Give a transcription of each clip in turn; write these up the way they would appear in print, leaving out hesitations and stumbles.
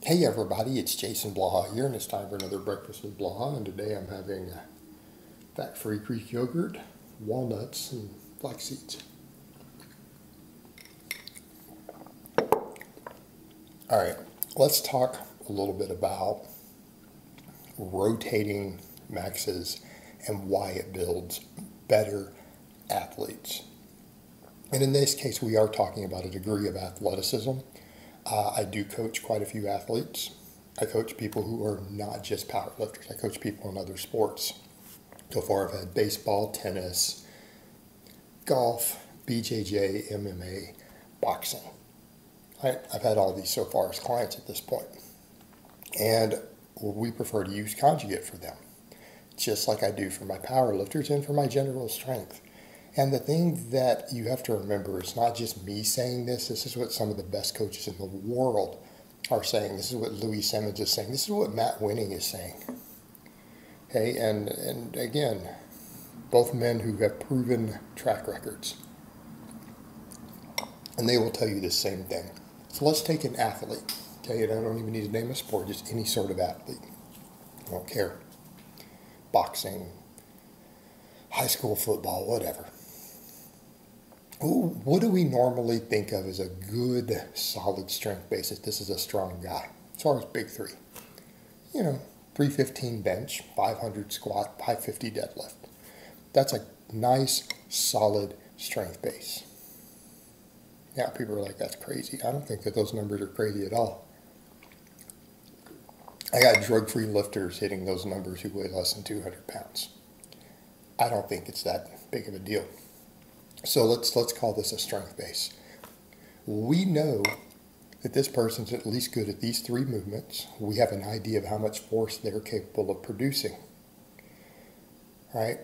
Hey everybody, it's Jason Blaha here, and it's time for another Breakfast with Blaha. And today I'm having fat-free Greek yogurt, walnuts, and flax seeds. All right, let's talk a little bit about rotating maxes and why it builds better athletes. And in this case, we are talking about a degree of athleticism. I do coach quite a few athletes. I coach people who are not just powerlifters. I coach people in other sports. So far, I've had baseball, tennis, golf, BJJ, MMA, boxing. I've had all these so far as clients at this point. And we prefer to use Conjugate for them, just like I do for my powerlifters and for my general strength. And the thing that you have to remember, it's not just me saying this. This is what some of the best coaches in the world are saying. This is what Louis Simmons is saying. This is what Matt Winning is saying. Okay, and again, both men who have proven track records. And they will tell you the same thing. So let's take an athlete. Okay, and I don't even need to name a sport, just any sort of athlete. I don't care. Boxing, high school football, whatever. What do we normally think of as a good, solid strength basis? This is a strong guy. As far as big three, 315 bench, 500 squat, 550 deadlift. That's a nice, solid strength base. Now, people are like, that's crazy. I don't think that those numbers are crazy at all. I got drug-free lifters hitting those numbers who weigh less than 200 pounds. I don't think it's that big of a deal. So let's call this a strength base. We know that this person's at least good at these three movements. We have an idea of how much force they're capable of producing, right?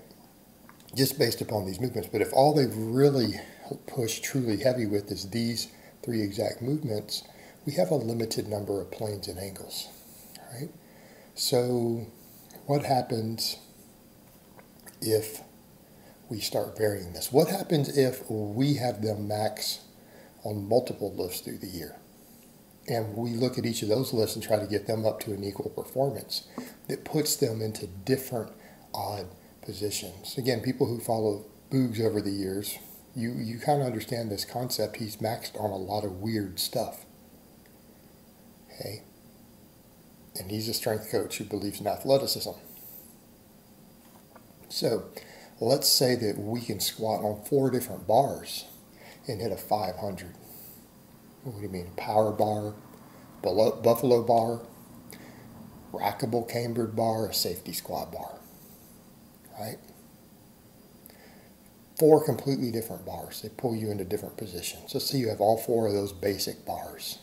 Just based upon these movements. But if all they've really pushed truly heavy with is these three exact movements, we have a limited number of planes and angles, right? So what happens if we start varying this? What happens if we have them max on multiple lifts through the year? And we look at each of those lifts and try to get them up to an equal performance that puts them into different odd positions. Again, people who follow Boogs over the years, you kind of understand this concept. He's maxed on a lot of weird stuff. Okay? And he's a strength coach who believes in athleticism. So let's say that we can squat on 4 different bars and hit a 500. What do you mean? A power bar, buffalo bar, rackable cambered bar, a safety squat bar, right? 4 completely different bars. They pull you into different positions. Let's say you have all 4 of those basic bars.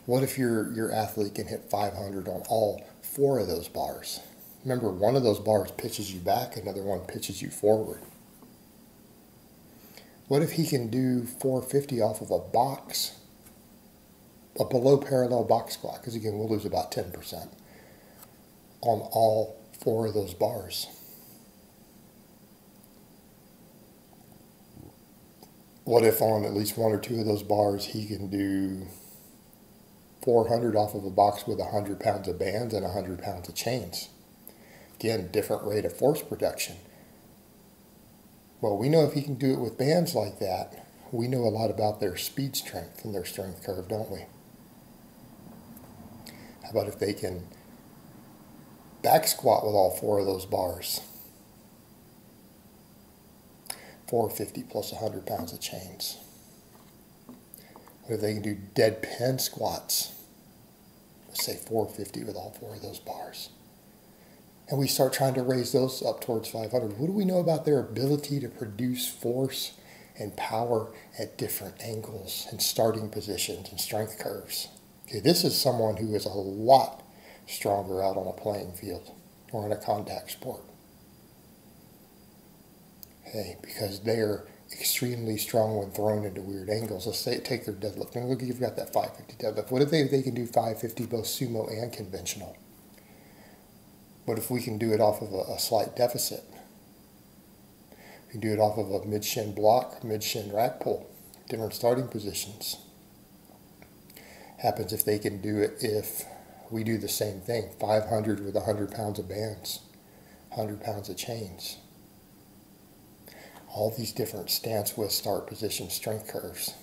What if your athlete can hit 500 on all 4 of those bars? Remember, one of those bars pitches you back, another one pitches you forward. What if he can do 450 off of a box, a below parallel box squat? Because again, we'll lose about 10% on all 4 of those bars. What if on at least 1 or 2 of those bars he can do 400 off of a box with 100 pounds of bands and 100 pounds of chains? Again, different rate of force production. Well, we know if he can do it with bands like that, we know a lot about their speed strength and their strength curve, don't we? How about if they can back squat with all 4 of those bars? 450 plus 100 pounds of chains. What if they can do dead pen squats? Let's say 450 with all 4 of those bars. And we start trying to raise those up towards 500. What do we know about their ability to produce force and power at different angles and starting positions and strength curves? Okay, this is someone who is a lot stronger out on a playing field or in a contact sport. Okay, because they're extremely strong when thrown into weird angles. Let's say take their deadlift. And look, you've got that 550 deadlift. What if they can do 550 both sumo and conventional? What if we can do it off of a slight deficit? We can do it off of a mid-shin block, mid-shin rack pull, different starting positions. happens if they can do it if we do the same thing, 500 with 100 pounds of bands, 100 pounds of chains. All these different stance, with start, position, strength curves.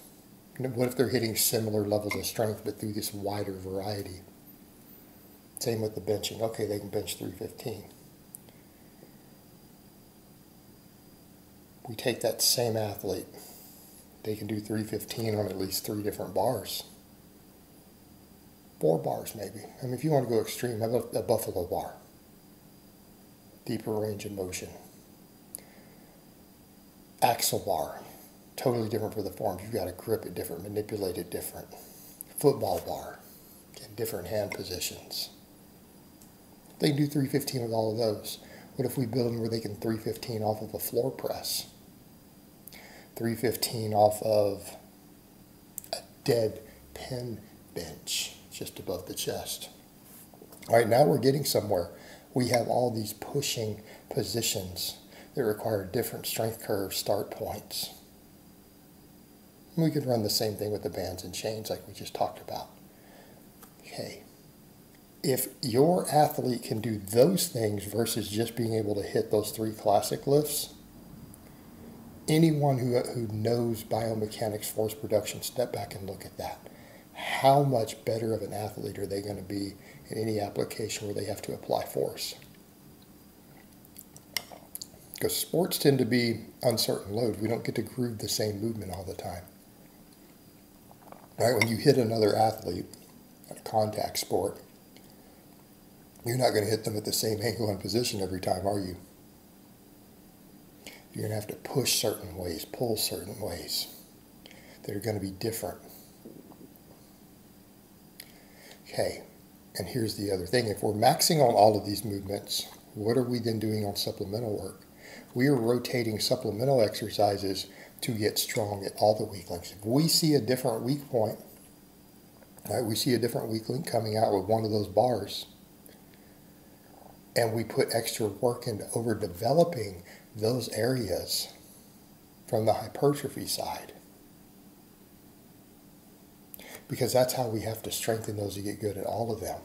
What if they're hitting similar levels of strength but through this wider variety? Same with the benching. Okay, they can bench 315. We take that same athlete. They can do 315 on at least 3 different bars. 4 bars maybe. I mean, if you want to go extreme, have a buffalo bar. Deeper range of motion. Axle bar. Totally different for the forms. You've got to grip it different, manipulate it different. Football bar. Again, different hand positions. They can do 315 with all of those. What if we build them where they can 315 off of a floor press? 315 off of a dead pin bench just above the chest. All right, now we're getting somewhere. We have all these pushing positions that require different strength curve start points. We could run the same thing with the bands and chains like we just talked about. Okay. If your athlete can do those things versus just being able to hit those 3 classic lifts, anyone who knows biomechanics, force production, step back and look at that. How much better of an athlete are they going to be in any application where they have to apply force? Because sports tend to be uncertain loads. We don't get to groove the same movement all the time. Right? When you hit another athlete in a contact sport, you're not going to hit them at the same angle and position every time, are you? You're going to have to push certain ways, pull certain ways that are going to be different. Okay, and here's the other thing. If we're maxing on all of these movements, what are we then doing on supplemental work? We are rotating supplemental exercises to get strong at all the weak links. If we see a different weak point, right, we see a different weak link coming out with one of those bars, and we put extra work into overdeveloping those areas from the hypertrophy side, because that's how we have to strengthen those to get good at all of them.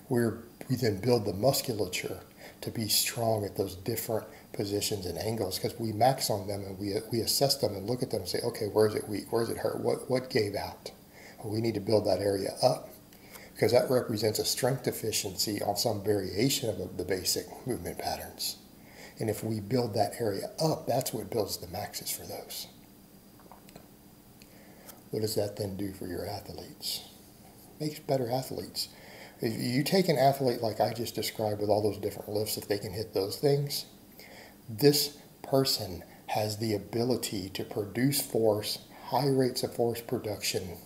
We then build the musculature to be strong at those different positions and angles, because we max on them and we assess them and look at them and say, okay, where is it weak? Where is it hurt? What gave out? Well, we need to build that area up, because that represents a strength deficiency on some variation of the basic movement patterns. And if we build that area up, that's what builds the maxes for those. What does that then do for your athletes? Makes better athletes. If you take an athlete like I just described with all those different lifts, if they can hit those things, this person has the ability to produce force, high rates of force production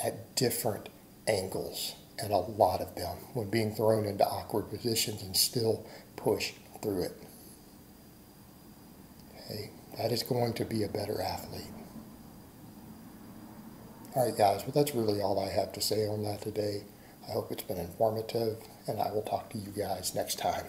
at different angles, and a lot of them, when being thrown into awkward positions, and still push through it. Okay, that is going to be a better athlete. All right, guys, well, that's really all I have to say on that today. I hope it's been informative, and I will talk to you guys next time.